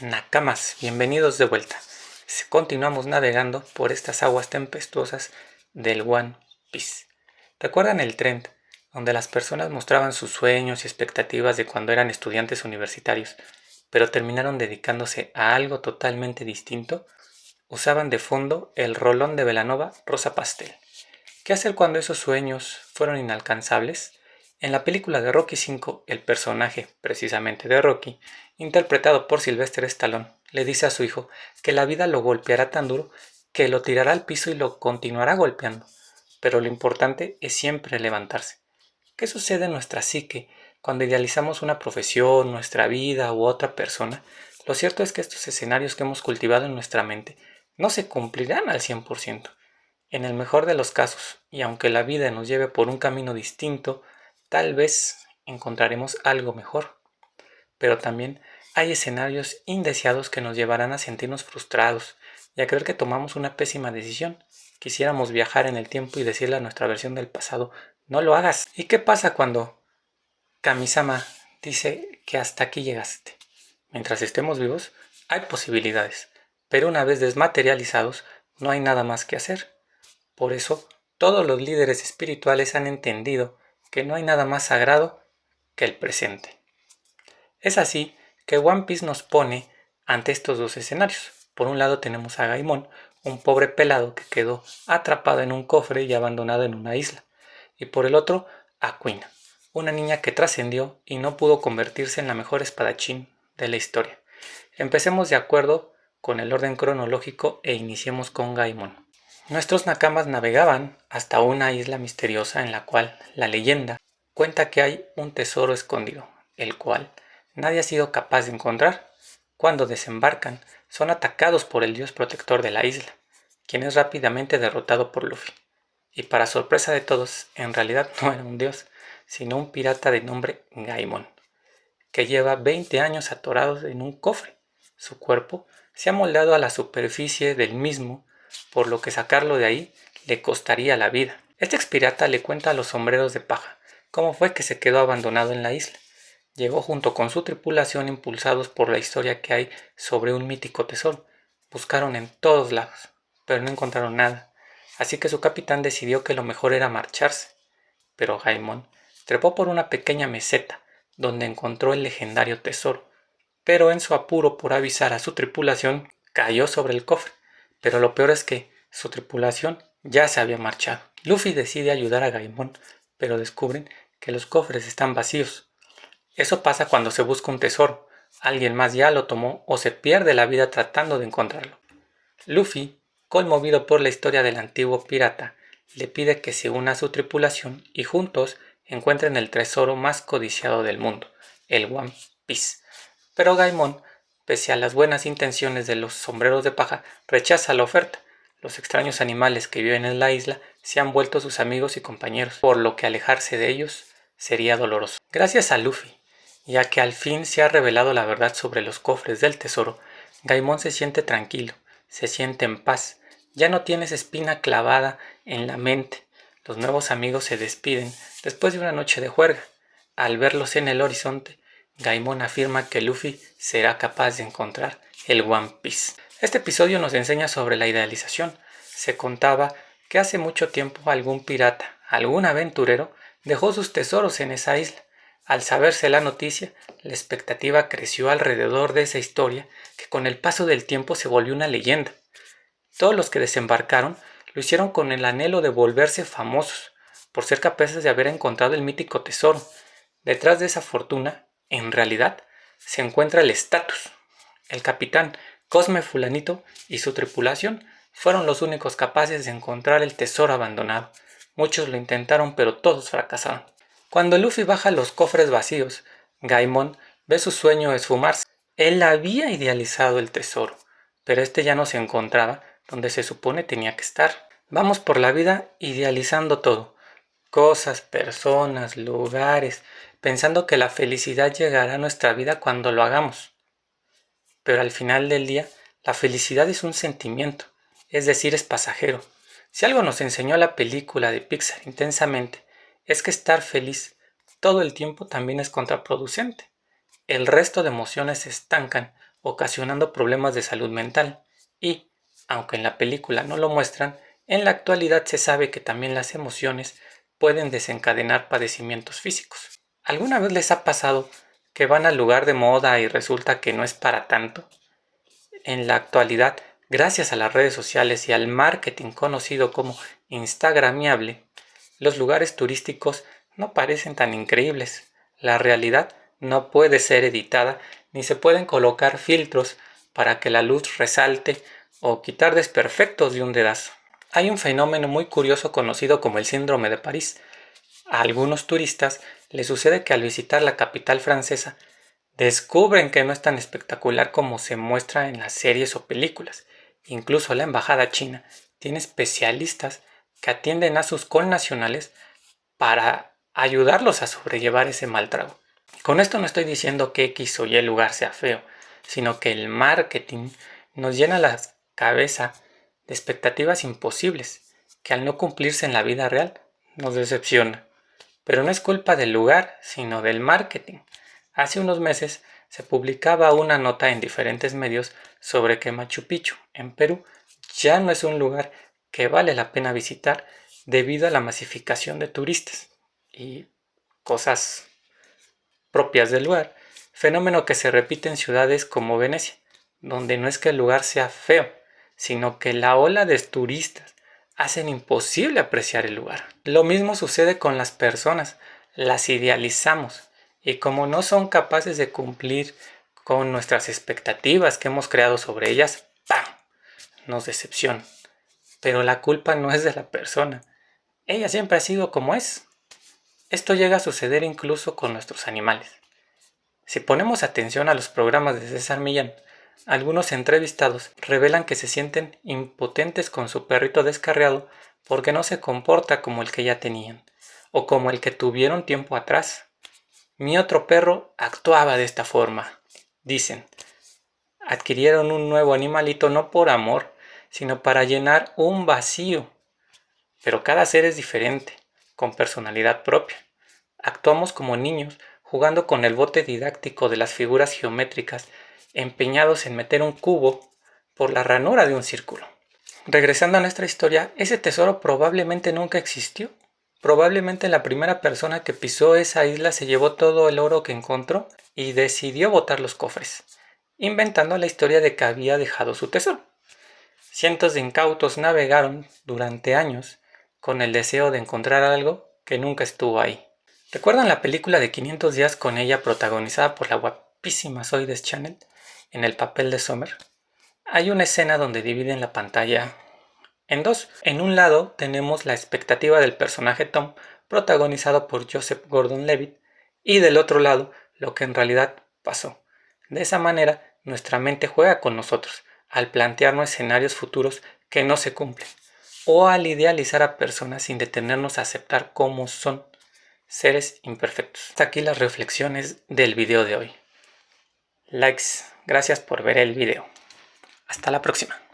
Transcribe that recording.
Nakamas, bienvenidos de vuelta. Continuamos navegando por estas aguas tempestuosas del One Piece. ¿Recuerdan el trend donde las personas mostraban sus sueños y expectativas de cuando eran estudiantes universitarios, pero terminaron dedicándose a algo totalmente distinto? Usaban de fondo el rolón de Belanova rosa pastel. ¿Qué hacer cuando esos sueños fueron inalcanzables? En la película de Rocky V, el personaje, precisamente de Rocky, interpretado por Sylvester Stallone, le dice a su hijo que la vida lo golpeará tan duro que lo tirará al piso y lo continuará golpeando. Pero lo importante es siempre levantarse. ¿Qué sucede en nuestra psique cuando idealizamos una profesión, nuestra vida u otra persona? Lo cierto es que estos escenarios que hemos cultivado en nuestra mente no se cumplirán al 100%. En el mejor de los casos, y aunque la vida nos lleve por un camino distinto, tal vez encontraremos algo mejor. Pero también hay escenarios indeseados que nos llevarán a sentirnos frustrados y a creer que tomamos una pésima decisión. Quisiéramos viajar en el tiempo y decirle a nuestra versión del pasado, no lo hagas. ¿Y qué pasa cuando Kamisama dice que hasta aquí llegaste? Mientras estemos vivos, hay posibilidades, pero una vez desmaterializados, no hay nada más que hacer. Por eso, todos los líderes espirituales han entendido que no hay nada más sagrado que el presente. Es así que One Piece nos pone ante estos dos escenarios. Por un lado tenemos a Gaimon, un pobre pelado que quedó atrapado en un cofre y abandonado en una isla. Y por el otro, a Queen, una niña que trascendió y no pudo convertirse en la mejor espadachín de la historia. Empecemos de acuerdo con el orden cronológico e iniciemos con Gaimon. Nuestros nakamas navegaban hasta una isla misteriosa en la cual la leyenda cuenta que hay un tesoro escondido, el cual nadie ha sido capaz de encontrar. Cuando desembarcan, son atacados por el dios protector de la isla, quien es rápidamente derrotado por Luffy. Y para sorpresa de todos, en realidad no era un dios, sino un pirata de nombre Gaimon, que lleva 20 años atorados en un cofre. Su cuerpo se ha moldado a la superficie del mismo, por lo que sacarlo de ahí le costaría la vida. Este ex pirata le cuenta a los sombreros de paja cómo fue que se quedó abandonado en la isla. Llegó junto con su tripulación impulsados por la historia que hay sobre un mítico tesoro. Buscaron en todos lados, pero no encontraron nada, así que su capitán decidió que lo mejor era marcharse. Pero Gaimon trepó por una pequeña meseta, donde encontró el legendario tesoro, pero en su apuro por avisar a su tripulación, cayó sobre el cofre. Pero lo peor es que su tripulación ya se había marchado. Luffy decide ayudar a Gaimon, pero descubren que los cofres están vacíos. Eso pasa cuando se busca un tesoro, alguien más ya lo tomó o se pierde la vida tratando de encontrarlo. Luffy, conmovido por la historia del antiguo pirata, le pide que se una a su tripulación y juntos encuentren el tesoro más codiciado del mundo, el One Piece. Pero Gaimon, pese a las buenas intenciones de los sombreros de paja, rechaza la oferta. Los extraños animales que viven en la isla se han vuelto sus amigos y compañeros, por lo que alejarse de ellos sería doloroso. Gracias a Luffy, ya que al fin se ha revelado la verdad sobre los cofres del tesoro, Gaimon se siente tranquilo, se siente en paz, ya no tiene esa espina clavada en la mente. Los nuevos amigos se despiden después de una noche de juerga. Al verlos en el horizonte, Gaimon afirma que Luffy será capaz de encontrar el One Piece. Este episodio nos enseña sobre la idealización. Se contaba que hace mucho tiempo algún pirata, algún aventurero, dejó sus tesoros en esa isla. Al saberse la noticia, la expectativa creció alrededor de esa historia que con el paso del tiempo se volvió una leyenda. Todos los que desembarcaron lo hicieron con el anhelo de volverse famosos, por ser capaces de haber encontrado el mítico tesoro. Detrás de esa fortuna, en realidad, se encuentra el estatus. El capitán Cosme Fulanito y su tripulación fueron los únicos capaces de encontrar el tesoro abandonado. Muchos lo intentaron, pero todos fracasaron. Cuando Luffy baja los cofres vacíos, Gaimon ve su sueño esfumarse. Él había idealizado el tesoro, pero este ya no se encontraba donde se supone tenía que estar. Vamos por la vida idealizando todo, cosas, personas, lugares, pensando que la felicidad llegará a nuestra vida cuando lo hagamos. Pero al final del día, la felicidad es un sentimiento, es decir, es pasajero. Si algo nos enseñó la película de Pixar intensamente, es que estar feliz todo el tiempo también es contraproducente. El resto de emociones se estancan ocasionando problemas de salud mental. Y, aunque en la película no lo muestran, en la actualidad se sabe que también las emociones pueden desencadenar padecimientos físicos. ¿Alguna vez les ha pasado que van al lugar de moda y resulta que no es para tanto? En la actualidad, gracias a las redes sociales y al marketing conocido como instagramiable, los lugares turísticos no parecen tan increíbles. La realidad no puede ser editada ni se pueden colocar filtros para que la luz resalte o quitar desperfectos de un dedazo. Hay un fenómeno muy curioso conocido como el síndrome de París. A algunos turistas les sucede que al visitar la capital francesa descubren que no es tan espectacular como se muestra en las series o películas. Incluso la embajada china tiene especialistas que atienden a sus connacionales para ayudarlos a sobrellevar ese mal trago. Con esto no estoy diciendo que X o Y lugar sea feo, sino que el marketing nos llena la cabeza de expectativas imposibles, que al no cumplirse en la vida real nos decepciona. Pero no es culpa del lugar, sino del marketing. Hace unos meses se publicaba una nota en diferentes medios sobre que Machu Picchu, en Perú, ya no es un lugar que vale la pena visitar debido a la masificación de turistas y cosas propias del lugar, fenómeno que se repite en ciudades como Venecia, donde no es que el lugar sea feo, sino que la ola de turistas hacen imposible apreciar el lugar. Lo mismo sucede con las personas, las idealizamos y como no son capaces de cumplir con nuestras expectativas que hemos creado sobre ellas, ¡pam!, nos decepcionan. Pero la culpa no es de la persona, ella siempre ha sido como es. Esto llega a suceder incluso con nuestros animales. Si ponemos atención a los programas de César Millán, algunos entrevistados revelan que se sienten impotentes con su perrito descarriado porque no se comporta como el que ya tenían, o como el que tuvieron tiempo atrás. Mi otro perro actuaba de esta forma. Dicen, adquirieron un nuevo animalito no por amor, sino para llenar un vacío. Pero cada ser es diferente, con personalidad propia. Actuamos como niños, jugando con el bote didáctico de las figuras geométricas, empeñados en meter un cubo por la ranura de un círculo. Regresando a nuestra historia, ese tesoro probablemente nunca existió. Probablemente la primera persona que pisó esa isla se llevó todo el oro que encontró y decidió botar los cofres, inventando la historia de que había dejado su tesoro. Cientos de incautos navegaron durante años con el deseo de encontrar algo que nunca estuvo ahí. ¿Recuerdan la película de 500 días con ella protagonizada por la guapísima Zoe Deschanel en el papel de Summer? Hay una escena donde dividen la pantalla en dos. En un lado tenemos la expectativa del personaje Tom, protagonizado por Joseph Gordon-Levitt, y del otro lado lo que en realidad pasó. De esa manera, nuestra mente juega con nosotros, al plantearnos escenarios futuros que no se cumplen, o al idealizar a personas sin detenernos a aceptar cómo son, seres imperfectos. Hasta aquí las reflexiones del video de hoy. Likes, gracias por ver el video. Hasta la próxima.